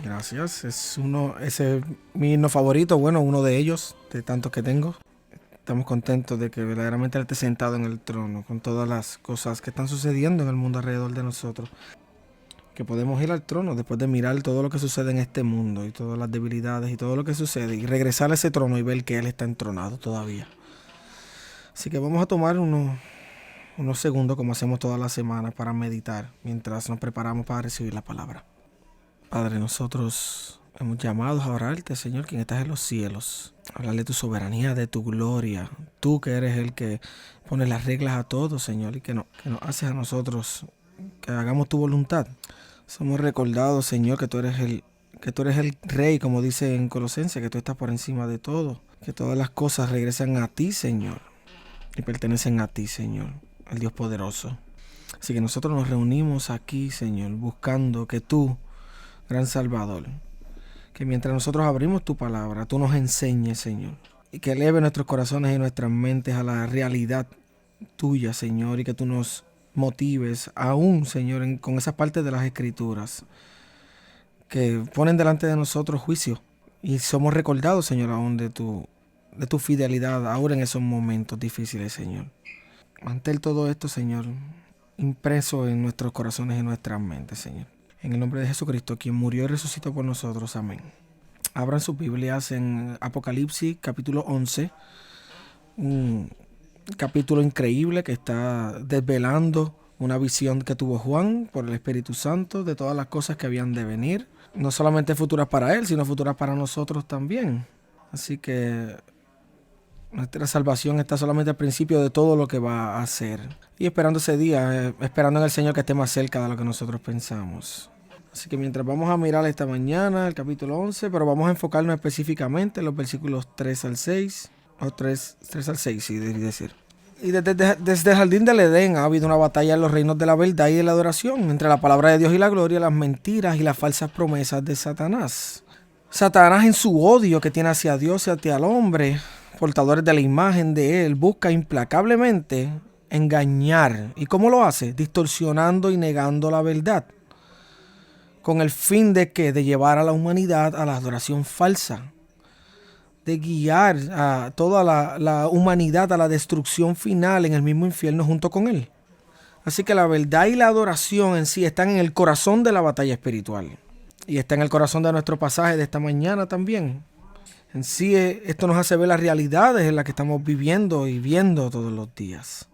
Gracias. Ese es mi himno favorito, bueno, uno de ellos, de tantos que tengo. Estamos contentos de que verdaderamente Él esté sentado en el trono, con todas las cosas que están sucediendo en el mundo alrededor de nosotros. Que podemos ir al trono después de mirar todo lo que sucede en este mundo y todas las debilidades y todo lo que sucede y regresar a ese trono y ver que Él está entronado todavía. Así que vamos a tomar unos segundos como hacemos todas las semanas para meditar mientras nos preparamos para recibir la palabra. Padre, nosotros hemos llamado a orarte, Señor, quien estás en los cielos. Hablar de tu soberanía, de tu gloria. Tú que eres el que pone las reglas a todos, Señor, y que nos haces a nosotros que hagamos tu voluntad. Somos recordados, Señor, que tú eres el Rey, como dice en Colosenses, que tú estás por encima de todo. Que todas las cosas regresan a ti, Señor, y pertenecen a ti, Señor, el Dios poderoso. Así que nosotros nos reunimos aquí, Señor, buscando que tú, Gran Salvador, que mientras nosotros abrimos tu palabra, tú nos enseñes, Señor, y que eleve nuestros corazones y nuestras mentes a la realidad tuya, Señor, y que tú nos motives aún, Señor, con esas partes de las Escrituras que ponen delante de nosotros juicio, y somos recordados, Señor, aún de tu fidelidad, ahora en esos momentos difíciles, Señor. Mantén todo esto, Señor, impreso en nuestros corazones y nuestras mentes, Señor. En el nombre de Jesucristo, quien murió y resucitó por nosotros. Amén. Abran sus Biblias en Apocalipsis, capítulo 11. Un capítulo increíble que está desvelando una visión que tuvo Juan por el Espíritu Santo de todas las cosas que habían de venir. No solamente futuras para él, sino futuras para nosotros también. Así que nuestra salvación está solamente al principio de todo lo que va a hacer. Y esperando ese día, esperando en el Señor que esté más cerca de lo que nosotros pensamos. Así que mientras vamos a mirar esta mañana el capítulo 11, pero vamos a enfocarnos específicamente en los versículos 3 al 6, o 3 al 6, sí, debería decir. Y desde el jardín del Edén ha habido una batalla en los reinos de la verdad y de la adoración, entre la palabra de Dios y la gloria, las mentiras y las falsas promesas de Satanás. Satanás, en su odio que tiene hacia Dios y hacia el hombre, portadores de la imagen de él, busca implacablemente engañar. ¿Y cómo lo hace? Distorsionando y negando la verdad, con el fin de ¿qué? De llevar a la humanidad a la adoración falsa, de guiar a toda la humanidad a la destrucción final en el mismo infierno junto con él. Así que la verdad y la adoración en sí están en el corazón de la batalla espiritual, y está en el corazón de nuestro pasaje de esta mañana también. En sí, esto nos hace ver las realidades en las que estamos viviendo y viendo todos los días.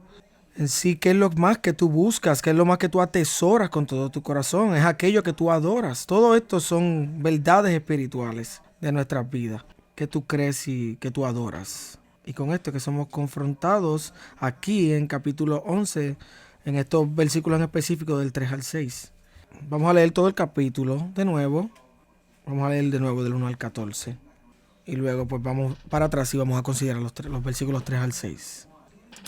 En sí, ¿qué es lo más que tú buscas? ¿Qué es lo más que tú atesoras con todo tu corazón? Es aquello que tú adoras. Todo esto son verdades espirituales de nuestras vidas que tú crees y que tú adoras. Y con esto que somos confrontados aquí en capítulo 11, en estos versículos en específico del 3 al 6. Vamos a leer todo el capítulo de nuevo. Vamos a leer de nuevo del 1 al 14. Y luego pues vamos para atrás y vamos a considerar los versículos 3 al 6.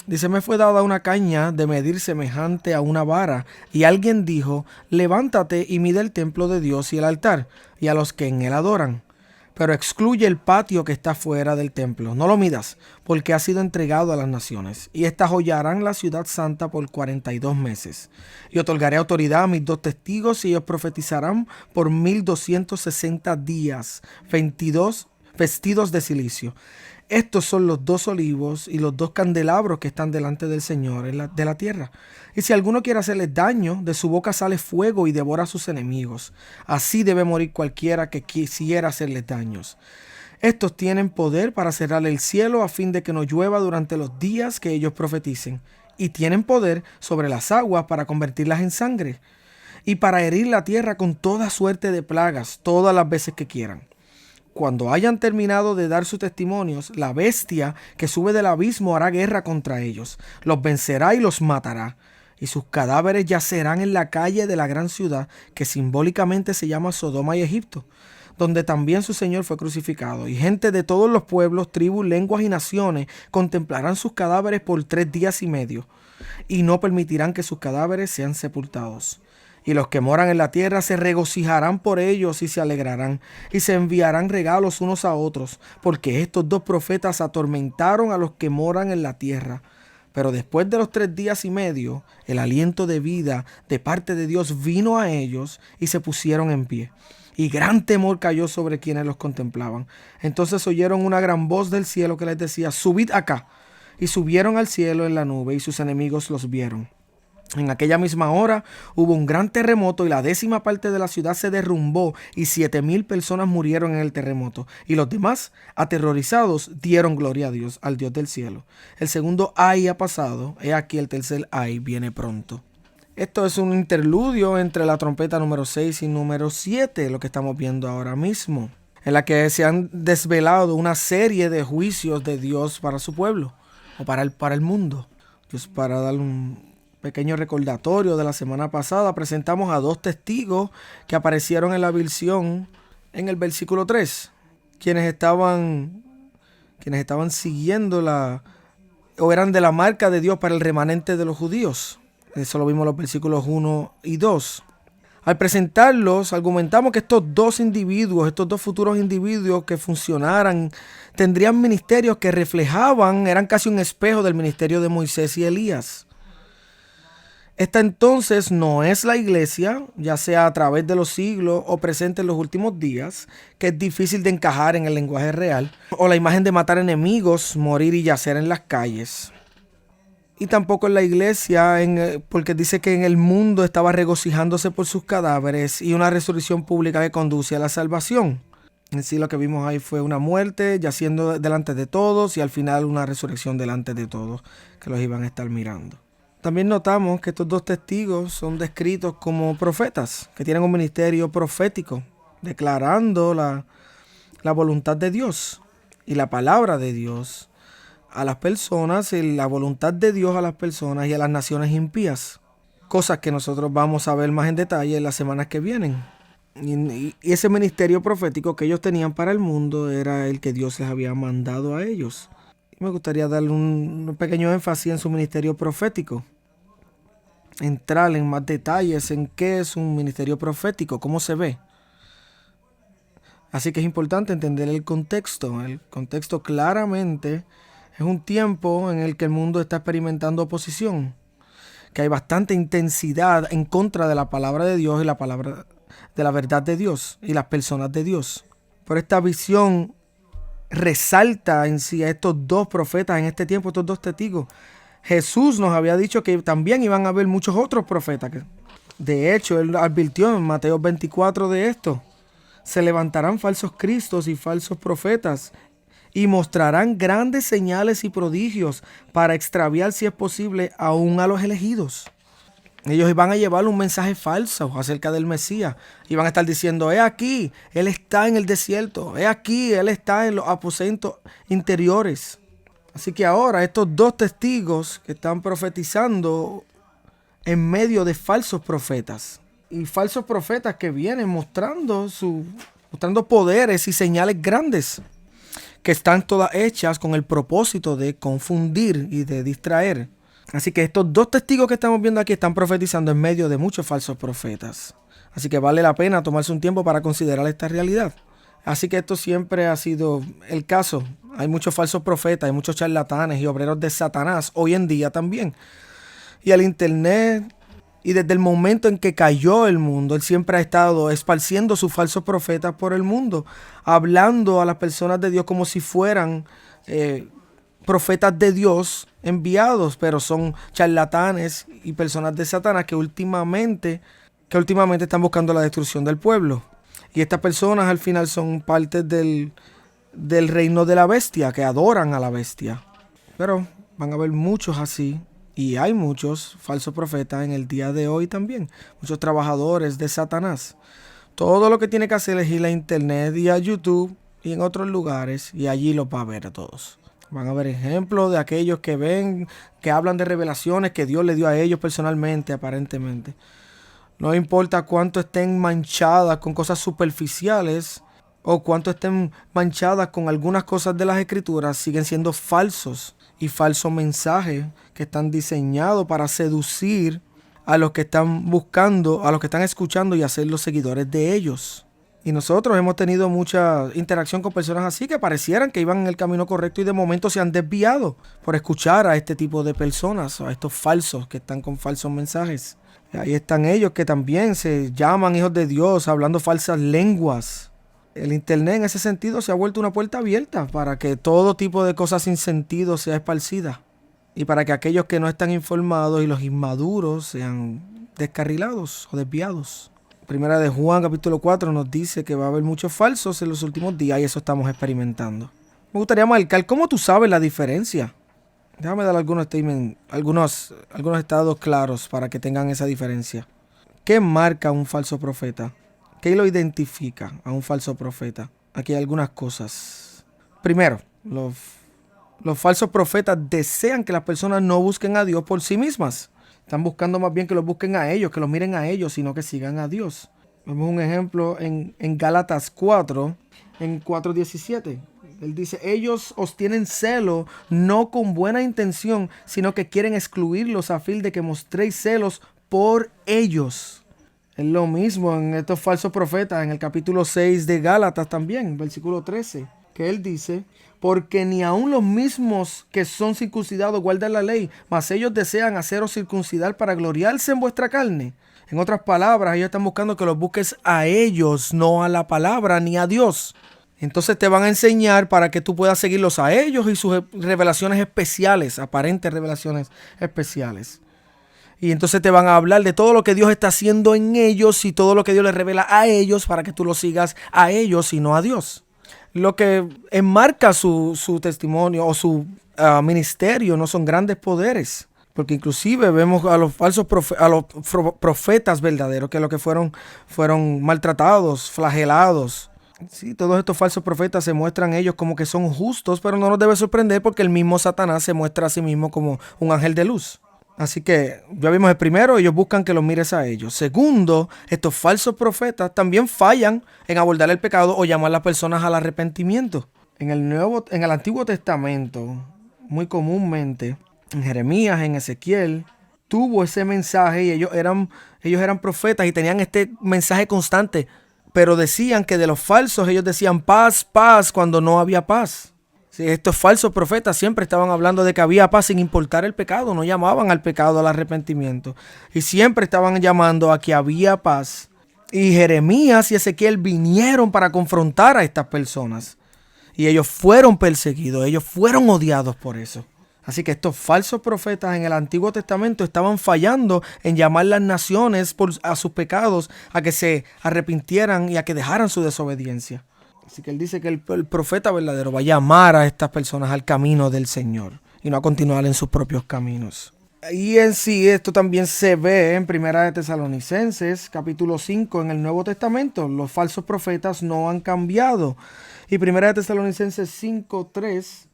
Dice: me fue dada una caña de medir semejante a una vara, y alguien dijo: levántate y mide el templo de Dios y el altar, y a los que en él adoran. Pero excluye el patio que está fuera del templo. No lo midas, porque ha sido entregado a las naciones. Y éstas hollarán la ciudad santa por 42 meses. Y otorgaré autoridad a mis 2 testigos, y ellos profetizarán por 1260 días, 22 vestidos de silicio. Estos son los 2 olivos y los 2 candelabros que están delante del Señor de la tierra. Y si alguno quiere hacerles daño, de su boca sale fuego y devora a sus enemigos. Así debe morir cualquiera que quisiera hacerles daños. Estos tienen poder para cerrar el cielo a fin de que no llueva durante los días que ellos profeticen. Y tienen poder sobre las aguas para convertirlas en sangre. Y para herir la tierra con toda suerte de plagas, todas las veces que quieran. Cuando hayan terminado de dar sus testimonios, la bestia que sube del abismo hará guerra contra ellos, los vencerá y los matará, y sus cadáveres yacerán en la calle de la gran ciudad, que simbólicamente se llama Sodoma y Egipto, donde también su Señor fue crucificado, y gente de todos los pueblos, tribus, lenguas y naciones contemplarán sus cadáveres por 3 días y medio, y no permitirán que sus cadáveres sean sepultados. Y los que moran en la tierra se regocijarán por ellos y se alegrarán, y se enviarán regalos unos a otros, porque estos 2 profetas atormentaron a los que moran en la tierra. Pero después de los 3 días y medio, el aliento de vida de parte de Dios vino a ellos y se pusieron en pie. y gran temor cayó sobre quienes los contemplaban. Entonces oyeron una gran voz del cielo que les decía: subid acá. Y subieron al cielo en la nube, y sus enemigos los vieron. En aquella misma hora hubo un gran terremoto, y la 10ª parte de la ciudad se derrumbó, y 7,000 personas murieron en el terremoto. Y los demás, aterrorizados, dieron gloria a Dios, al Dios del cielo. El segundo ay ha pasado, he aquí el tercer ay viene pronto. Esto es un interludio entre la trompeta número 6 y número 7, lo que estamos viendo ahora mismo, en la que se han desvelado una serie de juicios de Dios para su pueblo, o para el mundo. Pues para dar un pequeño recordatorio de la semana pasada, presentamos a 2 testigos que aparecieron en la visión en el versículo 3, quienes estaban siguiendo o eran de la marca de Dios para el remanente de los judíos. Eso lo vimos en los versículos 1 y 2. Al presentarlos, argumentamos que estos dos futuros individuos que funcionaran, tendrían ministerios que eran casi un espejo del ministerio de Moisés y Elías. Esta entonces no es la iglesia, ya sea a través de los siglos o presente en los últimos días, que es difícil de encajar en el lenguaje real, o la imagen de matar enemigos, morir y yacer en las calles. Y tampoco en la iglesia, porque dice que en el mundo estaba regocijándose por sus cadáveres y una resurrección pública que conduce a la salvación. En sí lo que vimos ahí fue una muerte yaciendo delante de todos y al final una resurrección delante de todos que los iban a estar mirando. También notamos que estos 2 testigos son descritos como profetas, que tienen un ministerio profético, declarando la voluntad de Dios y la palabra de Dios a las personas, y la voluntad de Dios a las personas y a las naciones impías. Cosas que nosotros vamos a ver más en detalle en las semanas que vienen. Y ese ministerio profético que ellos tenían para el mundo era el que Dios les había mandado a ellos. Me gustaría darle un pequeño énfasis en su ministerio profético. Entrar en más detalles en qué es un ministerio profético, cómo se ve. Así que es importante entender el contexto. El contexto claramente es un tiempo en el que el mundo está experimentando oposición, que hay bastante intensidad en contra de la palabra de Dios y la palabra de la verdad de Dios y las personas de Dios. Por esta visión resalta en sí a estos 2 profetas en este tiempo, estos 2 testigos. Jesús nos había dicho que también iban a haber muchos otros profetas. De hecho, él advirtió en Mateo 24 de esto. Se levantarán falsos cristos y falsos profetas y mostrarán grandes señales y prodigios para extraviar, si es posible, aún a los elegidos. Ellos van a llevar un mensaje falso acerca del Mesías y van a estar diciendo: he aquí, Él está en el desierto, he aquí, Él está en los aposentos interiores. Así que ahora estos 2 testigos que están profetizando en medio de falsos profetas, y falsos profetas que vienen mostrando poderes y señales grandes, que están todas hechas con el propósito de confundir y de distraer. Así que estos 2 testigos que estamos viendo aquí están profetizando en medio de muchos falsos profetas. Así que vale la pena tomarse un tiempo para considerar esta realidad. Así que esto siempre ha sido el caso. Hay muchos falsos profetas, hay muchos charlatanes y obreros de Satanás hoy en día también. Y el internet, y desde el momento en que cayó el mundo, él siempre ha estado esparciendo sus falsos profetas por el mundo, hablando a las personas de Dios como si fueran profetas de Dios enviados, pero son charlatanes y personas de Satanás que últimamente están buscando la destrucción del pueblo. Y estas personas al final son parte del reino de la bestia, que adoran a la bestia. Pero van a haber muchos así. Y hay muchos falsos profetas en el día de hoy también. Muchos trabajadores de Satanás. Todo lo que tiene que hacer es ir a internet y a YouTube y en otros lugares. Y allí los va a ver a todos. Van a ver ejemplos de aquellos que ven, que hablan de revelaciones que Dios le dio a ellos personalmente, aparentemente. No importa cuánto estén manchadas con cosas superficiales o cuánto estén manchadas con algunas cosas de las Escrituras, siguen siendo falsos y falsos mensajes que están diseñados para seducir a los que están buscando, a los que están escuchando y hacer los seguidores de ellos. Y nosotros hemos tenido mucha interacción con personas así que parecieran que iban en el camino correcto y de momento se han desviado por escuchar a este tipo de personas, a estos falsos que están con falsos mensajes. Y ahí están ellos que también se llaman hijos de Dios, hablando falsas lenguas. El internet en ese sentido se ha vuelto una puerta abierta para que todo tipo de cosas sin sentido sea esparcida. Y para que aquellos que no están informados y los inmaduros sean descarrilados o desviados. Primera de Juan capítulo 4 nos dice que va a haber muchos falsos en los últimos días y eso estamos experimentando. Me gustaría marcar, ¿cómo tú sabes la diferencia? Déjame dar algunos statements, algunos estados claros para que tengan esa diferencia. ¿Qué marca un falso profeta? ¿Qué lo identifica a un falso profeta? Aquí hay algunas cosas. Primero, los falsos profetas desean que las personas no busquen a Dios por sí mismas. Están buscando más bien que los busquen a ellos, que los miren a ellos, sino que sigan a Dios. Vemos un ejemplo en Gálatas 4, en 4:17. Él dice, ellos os tienen celo, no con buena intención, sino que quieren excluirlos a fin de que mostréis celos por ellos. Es lo mismo en estos falsos profetas, en el capítulo 6 de Gálatas también, versículo 13, que él dice, porque ni aun los mismos que son circuncidados guardan la ley, mas ellos desean haceros circuncidar para gloriarse en vuestra carne. En otras palabras, ellos están buscando que los busques a ellos, no a la palabra ni a Dios. Entonces te van a enseñar para que tú puedas seguirlos a ellos y sus revelaciones especiales, aparentes revelaciones especiales. Y entonces te van a hablar de todo lo que Dios está haciendo en ellos y todo lo que Dios les revela a ellos para que tú los sigas a ellos y no a Dios. Lo que enmarca su testimonio o su ministerio no son grandes poderes. Porque inclusive vemos a los falsos profetas verdaderos que lo que fueron maltratados, flagelados. Sí, todos estos falsos profetas se muestran ellos como que son justos, pero no nos debe sorprender porque el mismo Satanás se muestra a sí mismo como un ángel de luz. Así que ya vimos el primero, ellos buscan que los mires a ellos. Segundo, estos falsos profetas también fallan en abordar el pecado o llamar a las personas al arrepentimiento. En el Antiguo Testamento, muy comúnmente, en Jeremías, en Ezequiel, tuvo ese mensaje y ellos eran profetas y tenían este mensaje constante. Pero decían que de los falsos, ellos decían paz, paz, cuando no había paz. Sí, estos falsos profetas siempre estaban hablando de que había paz sin importar el pecado. No llamaban al pecado, al arrepentimiento. Y siempre estaban llamando a que había paz. Y Jeremías y Ezequiel vinieron para confrontar a estas personas. Y ellos fueron perseguidos, ellos fueron odiados por eso. Así que estos falsos profetas en el Antiguo Testamento estaban fallando en llamar las naciones a sus pecados, a que se arrepintieran y a que dejaran su desobediencia. Así que él dice que el profeta verdadero va a llamar a estas personas al camino del Señor y no a continuar en sus propios caminos. Y en sí esto también se ve en Primera de Tesalonicenses, capítulo 5, en el Nuevo Testamento. Los falsos profetas no han cambiado. Y Primera de Tesalonicenses 5:3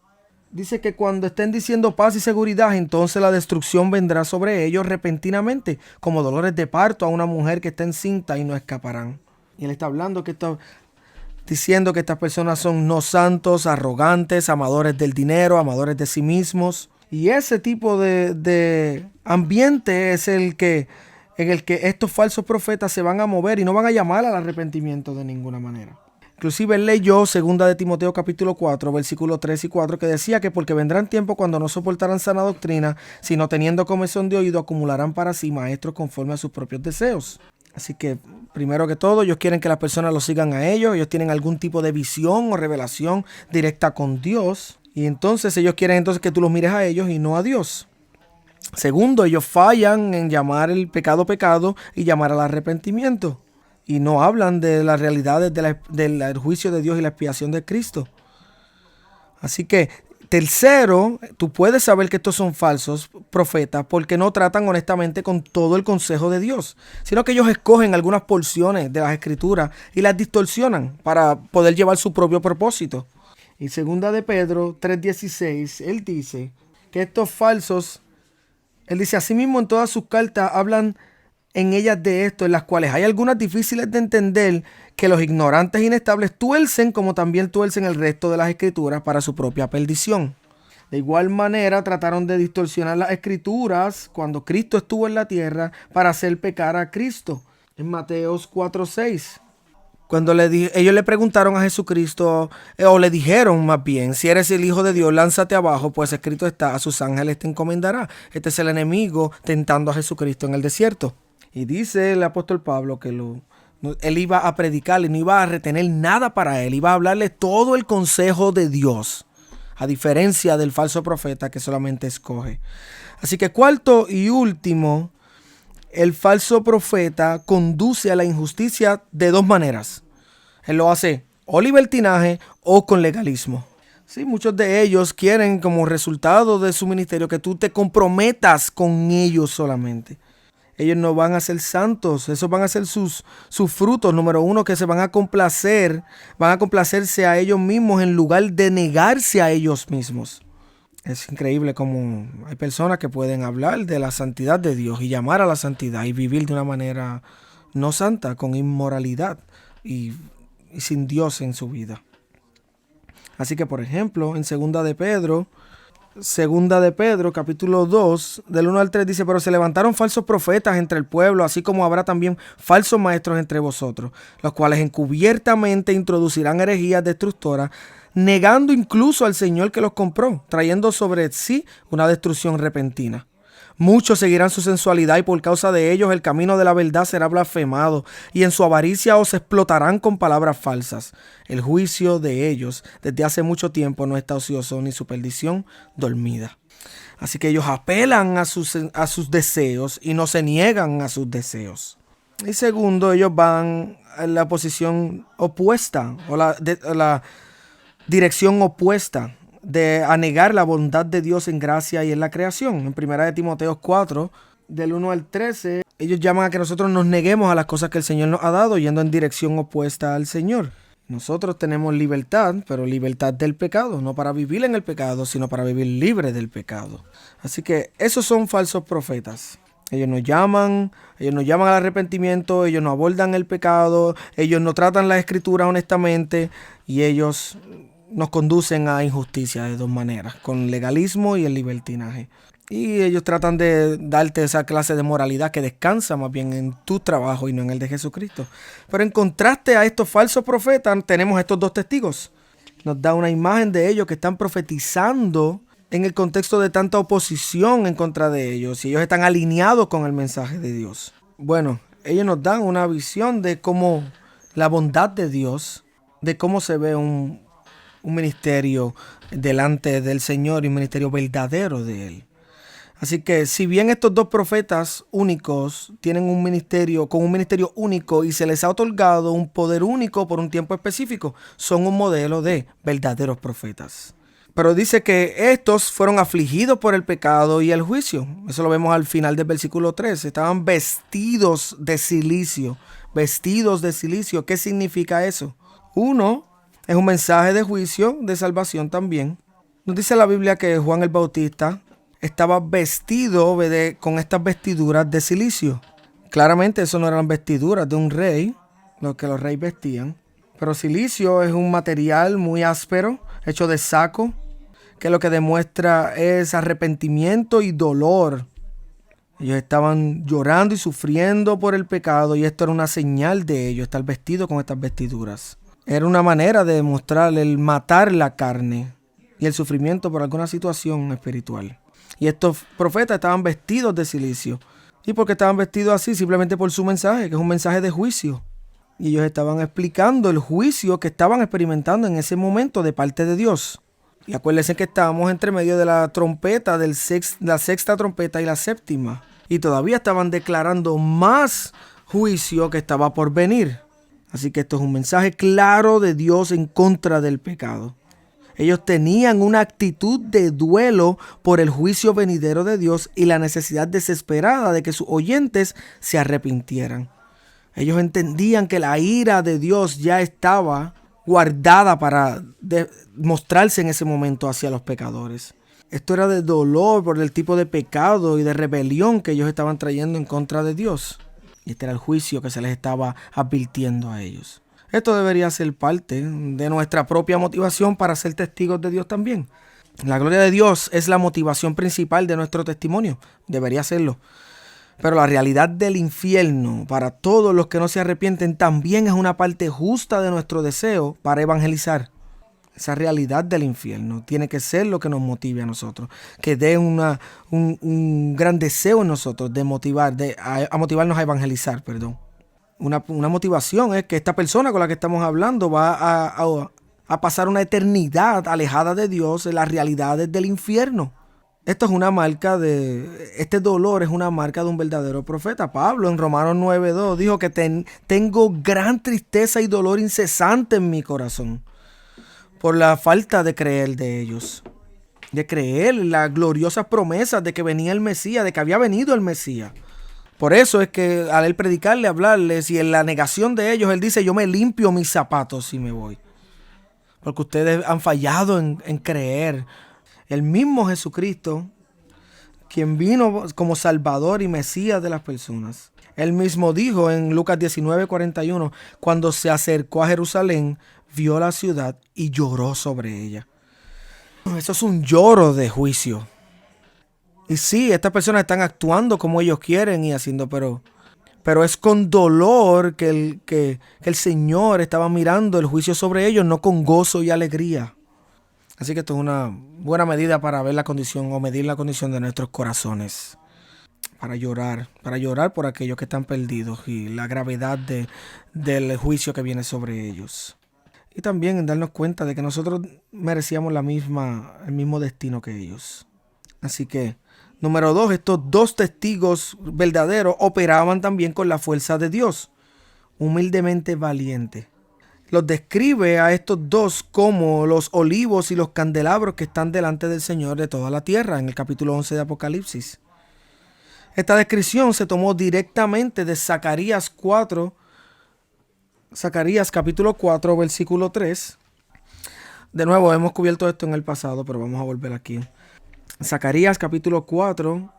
dice que cuando estén diciendo paz y seguridad, entonces la destrucción vendrá sobre ellos repentinamente, como dolores de parto a una mujer que está encinta y no escaparán. Y él está hablando diciendo que estas personas son no santos, arrogantes, amadores del dinero, amadores de sí mismos. Y ese tipo de ambiente es en el que estos falsos profetas se van a mover y no van a llamar al arrepentimiento de ninguna manera. Inclusive él leyó 2 de Timoteo capítulo 4, versículos 3 y 4, que decía que porque vendrán tiempos cuando no soportarán sana doctrina, sino teniendo comezón de oído, acumularán para sí maestros conforme a sus propios deseos. Así que, primero que todo, ellos quieren que las personas los sigan a ellos tienen algún tipo de visión o revelación directa con Dios, y entonces ellos quieren que tú los mires a ellos y no a Dios. Segundo, ellos fallan en llamar el pecado pecado y llamar al arrepentimiento. Y no hablan de las realidades del juicio de Dios y la expiación de Cristo. Así que, tercero, tú puedes saber que estos son falsos profetas porque no tratan honestamente con todo el consejo de Dios, sino que ellos escogen algunas porciones de las escrituras y las distorsionan para poder llevar su propio propósito. Y 2 de Pedro 3:16, él dice que estos falsos, él dice, asimismo en todas sus cartas hablan en ellas de esto, en las cuales hay algunas difíciles de entender, que los ignorantes e inestables tuercen como también tuercen el resto de las escrituras para su propia perdición. De igual manera trataron de distorsionar las escrituras cuando Cristo estuvo en la tierra para hacer pecar a Cristo. En Mateos 4:6. Cuando ellos le preguntaron a Jesucristo, o le dijeron más bien, si eres el Hijo de Dios, lánzate abajo, pues escrito está, a sus ángeles te encomendará. Este es el enemigo tentando a Jesucristo en el desierto. Y dice el apóstol Pablo que él iba a predicarle, no iba a retener nada para él, iba a hablarle todo el consejo de Dios, a diferencia del falso profeta que solamente escoge. Así que cuarto y último, el falso profeta conduce a la injusticia de dos maneras. Él lo hace o libertinaje o con legalismo. Sí, muchos de ellos quieren como resultado de su ministerio que tú te comprometas con ellos solamente. Ellos no van a ser santos, esos van a ser sus frutos. Número uno, que se van a complacerse a ellos mismos en lugar de negarse a ellos mismos. Es increíble cómo hay personas que pueden hablar de la santidad de Dios y llamar a la santidad y vivir de una manera no santa, con inmoralidad y sin Dios en su vida. Así que, por ejemplo, en Segunda de Pedro, capítulo 2, del 1 al 3, dice: pero se levantaron falsos profetas entre el pueblo, así como habrá también falsos maestros entre vosotros, los cuales encubiertamente introducirán herejías destructoras, negando incluso al Señor que los compró, trayendo sobre sí una destrucción repentina. Muchos seguirán su sensualidad y por causa de ellos el camino de la verdad será blasfemado, y en su avaricia os explotarán con palabras falsas. El juicio de ellos desde hace mucho tiempo no está ocioso, ni su perdición dormida. Así que ellos apelan a sus deseos y no se niegan a sus deseos. Y segundo, ellos van a la posición opuesta o la dirección opuesta a negar la bondad de Dios en gracia y en la creación. En 1 Timoteo 4, del 1 al 13, ellos llaman a que nosotros nos neguemos a las cosas que el Señor nos ha dado, yendo en dirección opuesta al Señor. Nosotros tenemos libertad, pero libertad del pecado, no para vivir en el pecado, sino para vivir libre del pecado. Así que esos son falsos profetas. Ellos nos llaman al arrepentimiento, ellos no abordan el pecado, ellos no tratan la escritura honestamente y ellos nos conducen a injusticia de dos maneras, con legalismo y el libertinaje. Y ellos tratan de darte esa clase de moralidad que descansa más bien en tu trabajo y no en el de Jesucristo. Pero en contraste a estos falsos profetas, tenemos estos dos testigos. Nos da una imagen de ellos que están profetizando en el contexto de tanta oposición en contra de ellos. Y ellos están alineados con el mensaje de Dios. Bueno, ellos nos dan una visión de cómo la bondad de Dios, de cómo se ve un ministerio delante del Señor y un ministerio verdadero de Él. Así que si bien estos dos profetas únicos tienen un ministerio único y se les ha otorgado un poder único por un tiempo específico, son un modelo de verdaderos profetas. Pero dice que estos fueron afligidos por el pecado y el juicio. Eso lo vemos al final del versículo 3. Estaban vestidos de silicio. Vestidos de silicio. ¿Qué significa eso? Uno, es un mensaje de juicio, de salvación también. Nos dice la Biblia que Juan el Bautista estaba vestido con estas vestiduras de silicio. Claramente eso no eran vestiduras de un rey, lo que los reyes vestían. Pero silicio es un material muy áspero, hecho de saco, que lo que demuestra es arrepentimiento y dolor. Ellos estaban llorando y sufriendo por el pecado y esto era una señal de ellos, estar vestido con estas vestiduras. Era una manera de demostrar el matar la carne y el sufrimiento por alguna situación espiritual. Y estos profetas estaban vestidos de silicio. ¿Y por qué estaban vestidos así? Simplemente por su mensaje, que es un mensaje de juicio. Y ellos estaban explicando el juicio que estaban experimentando en ese momento de parte de Dios. Y acuérdense que estábamos entre medio de la trompeta, la sexta trompeta y la séptima. Y todavía estaban declarando más juicio que estaba por venir. Así que esto es un mensaje claro de Dios en contra del pecado. Ellos tenían una actitud de duelo por el juicio venidero de Dios y la necesidad desesperada de que sus oyentes se arrepintieran. Ellos entendían que la ira de Dios ya estaba guardada para mostrarse en ese momento hacia los pecadores. Esto era de dolor por el tipo de pecado y de rebelión que ellos estaban trayendo en contra de Dios. Y este era el juicio que se les estaba advirtiendo a ellos. Esto debería ser parte de nuestra propia motivación para ser testigos de Dios también. La gloria de Dios es la motivación principal de nuestro testimonio. Debería serlo. Pero la realidad del infierno para todos los que no se arrepienten también es una parte justa de nuestro deseo para evangelizar. Esa realidad del infierno tiene que ser lo que nos motive a nosotros, que dé un gran deseo en nosotros de motivar, a motivarnos a evangelizar, perdón. Una motivación es que esta persona con la que estamos hablando va a pasar una eternidad alejada de Dios en las realidades del infierno. Este dolor es una marca de un verdadero profeta. Pablo en Romanos 9:2 dijo que tengo gran tristeza y dolor incesante en mi corazón por la falta de creer de ellos. De creer en las gloriosas promesas de que venía el Mesías, de que había venido el Mesías. Por eso es que al él predicarle, hablarles y en la negación de ellos, él dice, yo me limpio mis zapatos y me voy. Porque ustedes han fallado en creer. El mismo Jesucristo, quien vino como Salvador y Mesías de las personas. Él mismo dijo en Lucas 19:41, cuando se acercó a Jerusalén, vio la ciudad y lloró sobre ella. Eso es un lloro de juicio. Y sí, estas personas están actuando como ellos quieren y haciendo, pero es con dolor que el Señor estaba mirando el juicio sobre ellos, no con gozo y alegría. Así que esto es una buena medida para ver la condición o medir la condición de nuestros corazones. Para llorar por aquellos que están perdidos y la gravedad del juicio que viene sobre ellos. Y también en darnos cuenta de que nosotros merecíamos el mismo destino que ellos. Así que, número 2, estos dos testigos verdaderos operaban también con la fuerza de Dios, humildemente valiente. Los describe a estos dos como los olivos y los candelabros que están delante del Señor de toda la tierra, en el capítulo 11 de Apocalipsis. Esta descripción se tomó directamente de Zacarías capítulo 4, versículo 3. De nuevo, hemos cubierto esto en el pasado, pero vamos a volver aquí. Zacarías capítulo 4,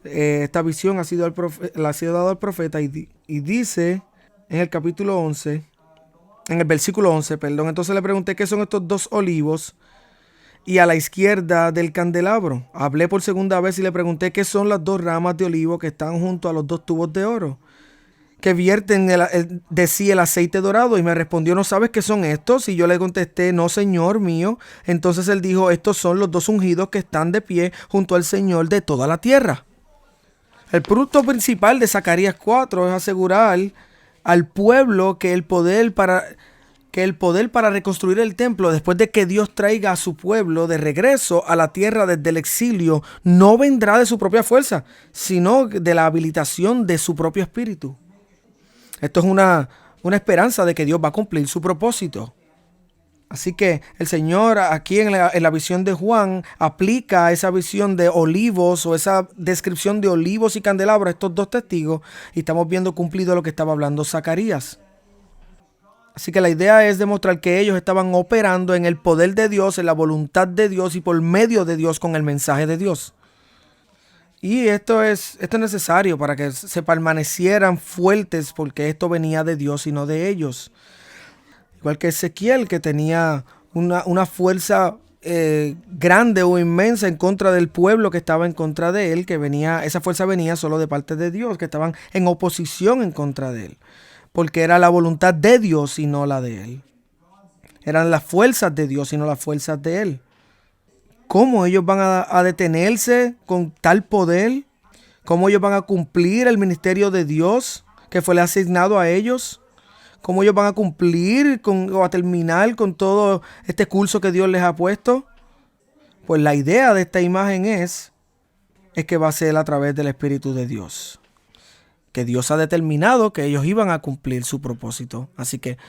esta visión ha sido dada al profeta y dice en el capítulo 11, en el versículo 11, entonces le pregunté qué son estos dos olivos y a la izquierda del candelabro. Hablé por segunda vez y le pregunté qué son las dos ramas de olivo que están junto a los dos tubos de oro, que vierten de sí el aceite dorado. Y me respondió, ¿no sabes qué son estos? Y yo le contesté, no, Señor mío. Entonces él dijo, estos son los dos ungidos que están de pie junto al Señor de toda la tierra. El punto principal de Zacarías 4 es asegurar al pueblo que el poder para reconstruir el templo, después de que Dios traiga a su pueblo de regreso a la tierra desde el exilio, no vendrá de su propia fuerza, sino de la habilitación de su propio espíritu. Esto es una esperanza de que Dios va a cumplir su propósito. Así que el Señor aquí en la visión de Juan aplica esa visión de olivos o esa descripción de olivos y candelabros a estos dos testigos y estamos viendo cumplido lo que estaba hablando Zacarías. Así que la idea es demostrar que ellos estaban operando en el poder de Dios, en la voluntad de Dios y por medio de Dios con el mensaje de Dios. Y esto es necesario para que se permanecieran fuertes porque esto venía de Dios y no de ellos. Igual que Ezequiel, que tenía una fuerza grande o inmensa en contra del pueblo que estaba en contra de él, esa fuerza venía solo de parte de Dios, que estaban en oposición en contra de él, porque era la voluntad de Dios y no la de él. Eran las fuerzas de Dios y no las fuerzas de él. ¿Cómo ellos van a detenerse con tal poder? ¿Cómo ellos van a cumplir el ministerio de Dios que fue asignado a ellos? ¿Cómo ellos van a cumplir o a terminar con todo este curso que Dios les ha puesto? Pues la idea de esta imagen es que va a ser a través del Espíritu de Dios. Que Dios ha determinado que ellos iban a cumplir su propósito. Así que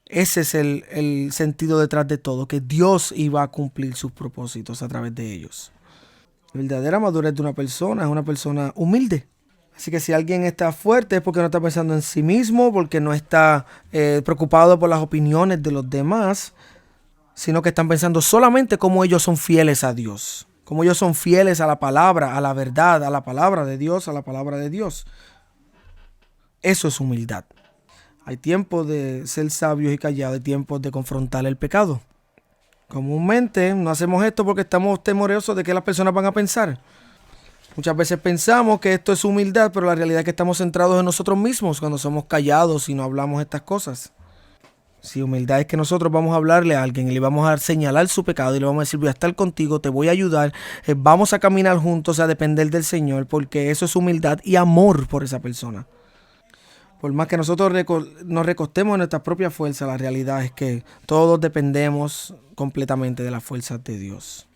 ese es el sentido detrás de todo, que Dios iba a cumplir sus propósitos a través de ellos. La verdadera madurez de una persona es una persona humilde. Así que si alguien está fuerte es porque no está pensando en sí mismo, porque no está preocupado por las opiniones de los demás, sino que están pensando solamente cómo ellos son fieles a Dios, cómo ellos son fieles a la palabra, a la verdad, a la palabra de Dios, a la palabra de Dios. Eso es humildad. Hay tiempos de ser sabios y callados, hay tiempos de confrontar el pecado. Comúnmente no hacemos esto porque estamos temerosos de que las personas van a pensar. Muchas veces pensamos que esto es humildad, pero la realidad es que estamos centrados en nosotros mismos cuando somos callados y no hablamos estas cosas. Si humildad es que nosotros vamos a hablarle a alguien y le vamos a señalar su pecado y le vamos a decir, voy a estar contigo, te voy a ayudar, vamos a caminar juntos, a depender del Señor, porque eso es humildad y amor por esa persona. Por más que nosotros nos recostemos en nuestra propia fuerza, la realidad es que todos dependemos completamente de las fuerzas de Dios.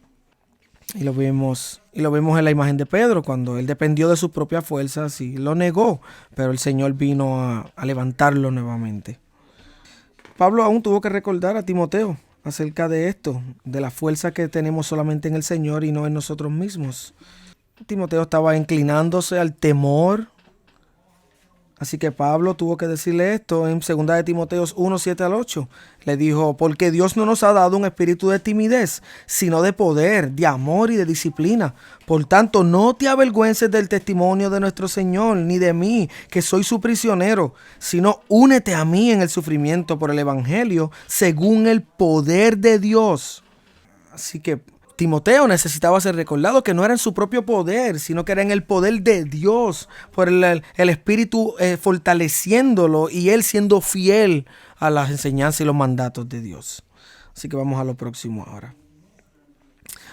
Y lo vemos en la imagen de Pedro, cuando él dependió de sus propias fuerzas y lo negó, pero el Señor vino a levantarlo nuevamente. Pablo aún tuvo que recordar a Timoteo acerca de esto, de la fuerza que tenemos solamente en el Señor y no en nosotros mismos. Timoteo estaba inclinándose al temor. Así que Pablo tuvo que decirle esto en 2 de Timoteo 1, 7 al 8. Le dijo, porque Dios no nos ha dado un espíritu de timidez, sino de poder, de amor y de disciplina. Por tanto, no te avergüences del testimonio de nuestro Señor, ni de mí, que soy su prisionero, sino únete a mí en el sufrimiento por el Evangelio, según el poder de Dios. Así que Timoteo necesitaba ser recordado que no era en su propio poder, sino que era en el poder de Dios, por el Espíritu fortaleciéndolo y él siendo fiel a las enseñanzas y los mandatos de Dios. Así que vamos a lo próximo ahora.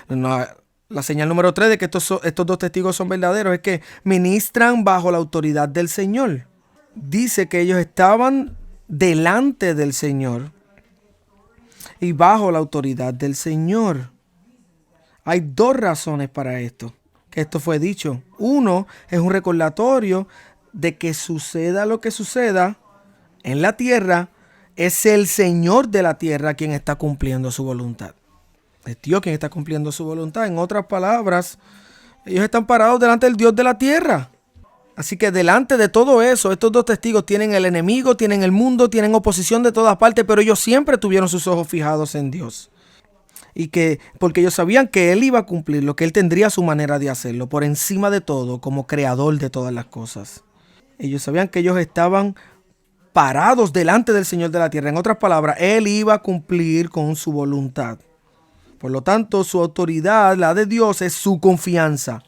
La señal número 3 de que estos dos testigos son verdaderos es que ministran bajo la autoridad del Señor. Dice que ellos estaban delante del Señor y bajo la autoridad del Señor. Hay dos razones para esto, que esto fue dicho. Uno, es un recordatorio de que suceda lo que suceda en la tierra, es el Señor de la tierra quien está cumpliendo su voluntad. Es Dios quien está cumpliendo su voluntad. En otras palabras, ellos están parados delante del Dios de la tierra. Así que delante de todo eso, estos dos testigos tienen el enemigo, tienen el mundo, tienen oposición de todas partes, pero ellos siempre tuvieron sus ojos fijados en Dios. Y que porque ellos sabían que Él iba a cumplirlo, que Él tendría su manera de hacerlo, por encima de todo, como creador de todas las cosas. Ellos sabían que ellos estaban parados delante del Señor de la tierra. En otras palabras, Él iba a cumplir con su voluntad. Por lo tanto, su autoridad, la de Dios, es su confianza.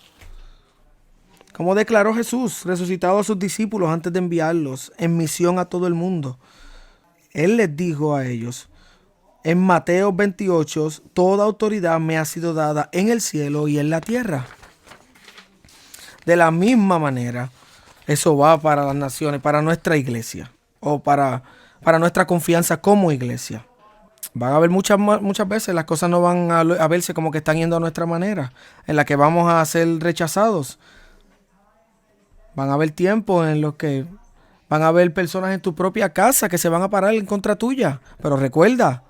Como declaró Jesús, resucitado a sus discípulos antes de enviarlos en misión a todo el mundo. Él les dijo a ellos, en Mateo 28, toda autoridad me ha sido dada en el cielo y en la tierra. De la misma manera, eso va para las naciones, para nuestra iglesia, o para nuestra confianza como iglesia. Van a haber muchas veces las cosas no van a verse como que están yendo a nuestra manera, en la que vamos a ser rechazados. Van a haber tiempos en los que van a haber personas en tu propia casa que se van a parar en contra tuya. Pero recuerda,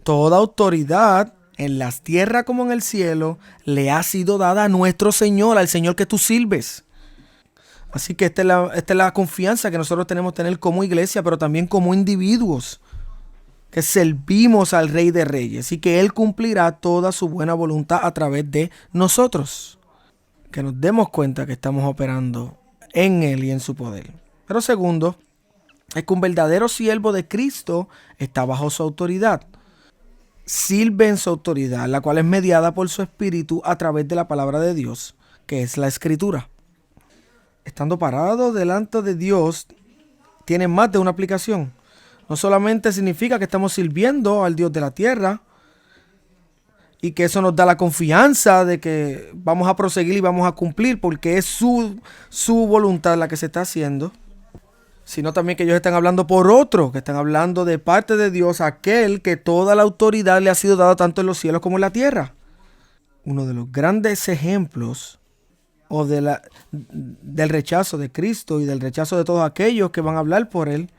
toda autoridad en las tierras como en el cielo le ha sido dada a nuestro Señor, al Señor que tú sirves. Así que esta es la confianza que nosotros tenemos que tener como iglesia, pero también como individuos que servimos al Rey de Reyes y que Él cumplirá toda su buena voluntad a través de nosotros. Que nos demos cuenta que estamos operando en Él y en su poder. Pero segundo, es que un verdadero siervo de Cristo está bajo su autoridad. Sirve en su autoridad, la cual es mediada por su espíritu a través de la palabra de Dios, que es la Escritura. Estando parado delante de Dios, tiene más de una aplicación. No solamente significa que estamos sirviendo al Dios de la tierra y que eso nos da la confianza de que vamos a proseguir y vamos a cumplir porque es su voluntad la que se está haciendo, sino también que ellos están hablando por otro, que están hablando de parte de Dios, aquel que toda la autoridad le ha sido dada tanto en los cielos como en la tierra. Uno de los grandes ejemplos del rechazo de Cristo y del rechazo de todos aquellos que van a hablar por Él,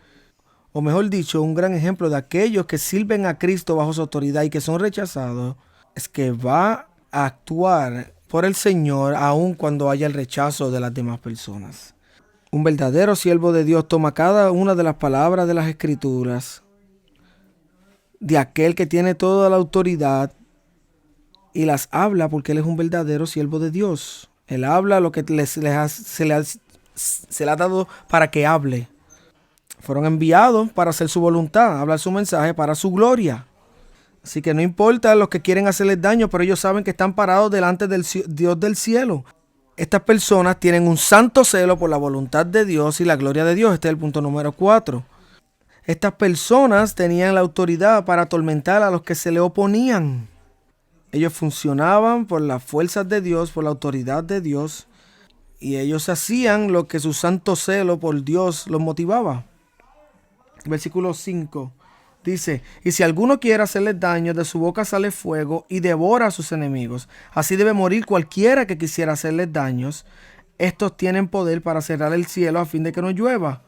o mejor dicho, un gran ejemplo de aquellos que sirven a Cristo bajo su autoridad y que son rechazados, es que va a actuar por el Señor aun cuando haya el rechazo de las demás personas. Un verdadero siervo de Dios toma cada una de las palabras de las Escrituras de aquel que tiene toda la autoridad y las habla porque Él es un verdadero siervo de Dios. Él habla lo que se le ha dado para que hable. Fueron enviados para hacer su voluntad, hablar su mensaje para su gloria. Así que no importa los que quieren hacerles daño, pero ellos saben que están parados delante del Dios del cielo. Estas personas tienen un santo celo por la voluntad de Dios y la gloria de Dios. Este es el punto número 4. Estas personas tenían la autoridad para atormentar a los que se le oponían. Ellos funcionaban por las fuerzas de Dios, por la autoridad de Dios, y ellos hacían lo que su santo celo por Dios los motivaba. Versículo 5 dice: y si alguno quiere hacerles daño, de su boca sale fuego y devora a sus enemigos. Así debe morir cualquiera que quisiera hacerles daños. Estos tienen poder para cerrar el cielo a fin de que no llueva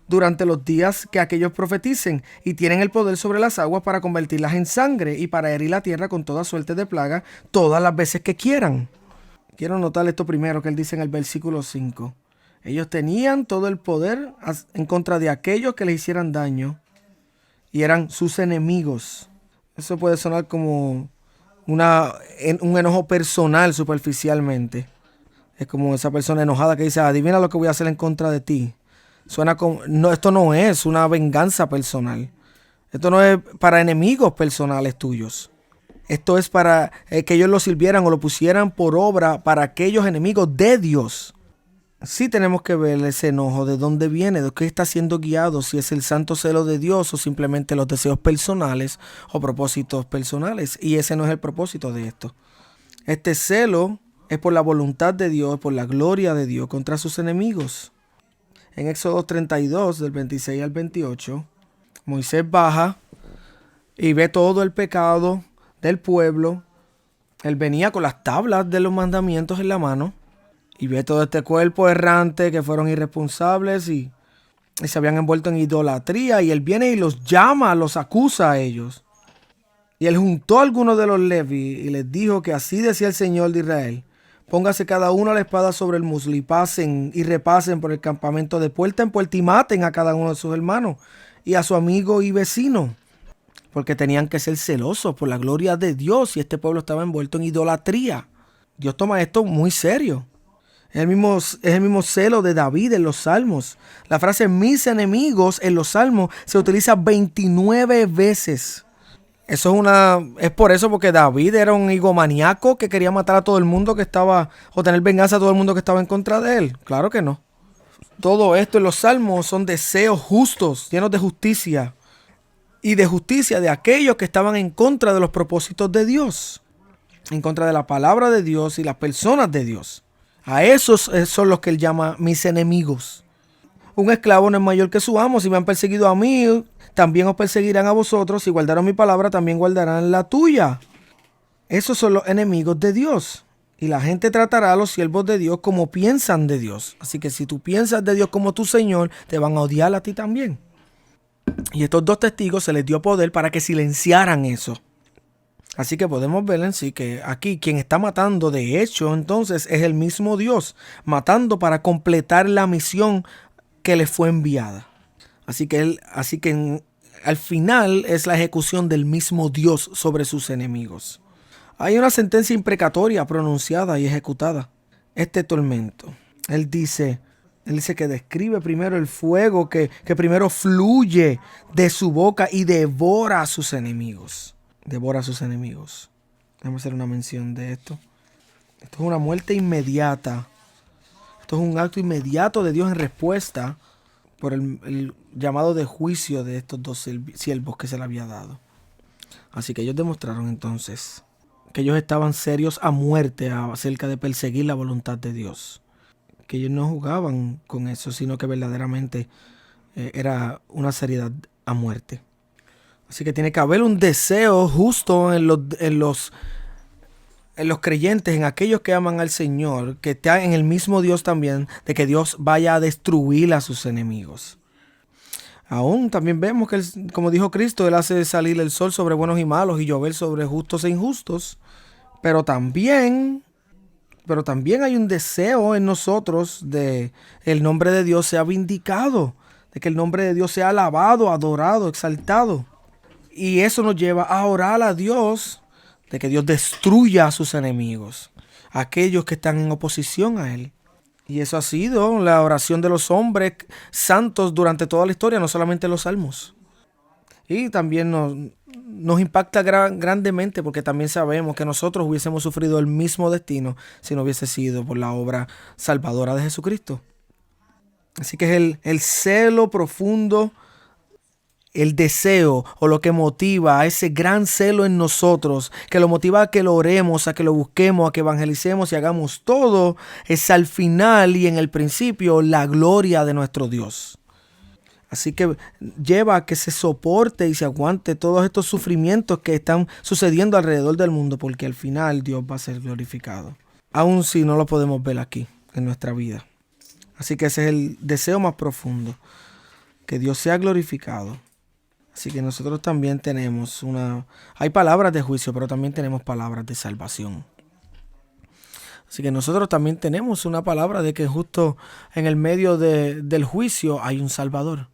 durante los días que aquellos profeticen, y tienen el poder sobre las aguas para convertirlas en sangre y para herir la tierra con toda suerte de plaga todas las veces que quieran. Quiero notar esto primero que él dice en el versículo 5. Ellos tenían todo el poder en contra de aquellos que les hicieran daño y eran sus enemigos. Eso puede sonar como un enojo personal superficialmente. Es como esa persona enojada que dice: adivina lo que voy a hacer en contra de ti. Suena como, no, esto no es una venganza personal. Esto no es para enemigos personales tuyos. Esto es para que ellos lo sirvieran o lo pusieran por obra para aquellos enemigos de Dios. Sí tenemos que ver ese enojo, de dónde viene, de qué está siendo guiado, si es el santo celo de Dios o simplemente los deseos personales o propósitos personales. Y ese no es el propósito de esto. Este celo es por la voluntad de Dios, por la gloria de Dios contra sus enemigos. En Éxodo 32, del 26 al 28, Moisés baja y ve todo el pecado del pueblo. Él venía con las tablas de los mandamientos en la mano y ve todo este cuerpo errante que fueron irresponsables y se habían envuelto en idolatría, y él viene y los llama, los acusa a ellos. Y él juntó a algunos de los Leví y les dijo que así decía el Señor de Israel: póngase cada uno la espada sobre el muslo y pasen y repasen por el campamento de puerta en puerta y maten a cada uno de sus hermanos y a su amigo y vecino. Porque tenían que ser celosos por la gloria de Dios y este pueblo estaba envuelto en idolatría. Dios toma esto muy serio. Es el mismo celo de David en los Salmos. La frase mis enemigos en los Salmos se utiliza 29 veces. Eso es por eso, porque David era un egomaniaco que quería matar a todo el mundo que estaba, o tener venganza a todo el mundo que estaba en contra de él. Claro que no. Todo esto en los Salmos son deseos justos, llenos de justicia. Y de justicia de aquellos que estaban en contra de los propósitos de Dios. En contra de la palabra de Dios y las personas de Dios. A esos son los que él llama mis enemigos. Un esclavo no es mayor que su amo. Si me han perseguido a mí, también os perseguirán a vosotros. Si guardaron mi palabra, también guardarán la tuya. Esos son los enemigos de Dios. Y la gente tratará a los siervos de Dios como piensan de Dios. Así que si tú piensas de Dios como tu Señor, te van a odiar a ti también. Y estos dos testigos se les dio poder para que silenciaran eso. Así que podemos ver en sí que aquí quien está matando de hecho entonces es el mismo Dios, matando para completar la misión que le fue enviada. Así que al final es la ejecución del mismo Dios sobre sus enemigos. Hay una sentencia imprecatoria pronunciada y ejecutada. Este tormento. Él dice que describe primero el fuego que primero fluye de su boca y devora a sus enemigos. Devora a sus enemigos. Vamos a hacer una mención de esto. Esto es una muerte inmediata. Esto es un acto inmediato de Dios en respuesta por el llamado de juicio de estos dos siervos que se le había dado. Así que ellos demostraron entonces que ellos estaban serios a muerte acerca de perseguir la voluntad de Dios. Que ellos no jugaban con eso, sino que verdaderamente era una seriedad a muerte. Así que tiene que haber un deseo justo en los creyentes, en aquellos que aman al Señor, que está en el mismo Dios también, de que Dios vaya a destruir a sus enemigos. Aún también vemos que, como dijo Cristo, Él hace salir el sol sobre buenos y malos y llover sobre justos e injustos. Pero también hay un deseo en nosotros de el nombre de Dios sea vindicado, de que el nombre de Dios sea alabado, adorado, exaltado. Y eso nos lleva a orar a Dios de que Dios destruya a sus enemigos, a aquellos que están en oposición a Él. Y eso ha sido la oración de los hombres santos durante toda la historia, no solamente los salmos. Y también nos impacta grandemente porque también sabemos que nosotros hubiésemos sufrido el mismo destino si no hubiese sido por la obra salvadora de Jesucristo. Así que es el celo profundo, el deseo o lo que motiva a ese gran celo en nosotros, que lo motiva a que lo oremos, a que lo busquemos, a que evangelicemos y hagamos todo, es al final y en el principio la gloria de nuestro Dios. Así que lleva a que se soporte y se aguante todos estos sufrimientos que están sucediendo alrededor del mundo, porque al final Dios va a ser glorificado, aun si no lo podemos ver aquí en nuestra vida. Así que ese es el deseo más profundo, que Dios sea glorificado. Así que nosotros también tenemos hay palabras de juicio, pero también tenemos palabras de salvación. Así que nosotros también tenemos una palabra de que justo en el medio del juicio hay un Salvador.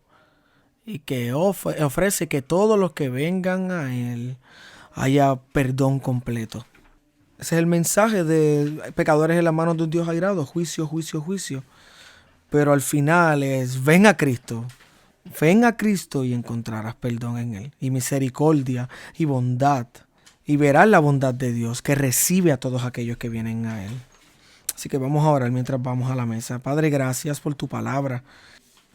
Y que ofrece que todos los que vengan a Él haya perdón completo. Ese es el mensaje de pecadores en las manos de un Dios airado. Juicio, juicio, juicio. Pero al final es, ven a Cristo. Ven a Cristo y encontrarás perdón en Él, y misericordia y bondad, y verás la bondad de Dios que recibe a todos aquellos que vienen a Él. Así que vamos a orar mientras vamos a la mesa. Padre, gracias por tu palabra.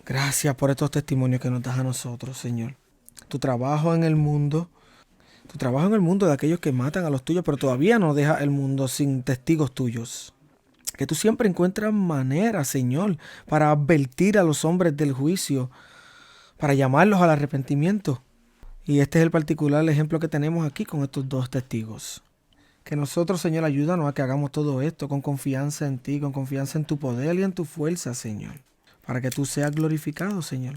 Gracias por estos testimonios que nos das a nosotros, Señor. Tu trabajo en el mundo de aquellos que matan a los tuyos, pero todavía no deja el mundo sin testigos tuyos. Que tú siempre encuentras maneras, Señor, para advertir a los hombres del juicio, para llamarlos al arrepentimiento. Y este es el particular ejemplo que tenemos aquí con estos dos testigos. Que nosotros, Señor, ayúdanos a que hagamos todo esto con confianza en ti, con confianza en tu poder y en tu fuerza, Señor. Para que tú seas glorificado, Señor.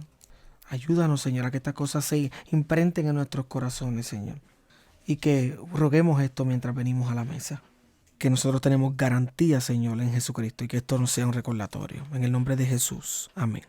Ayúdanos, Señor, a que estas cosas se imprenten en nuestros corazones, Señor. Y que roguemos esto mientras venimos a la mesa. Que nosotros tenemos garantía, Señor, en Jesucristo, y que esto nos sea un recordatorio. En el nombre de Jesús. Amén.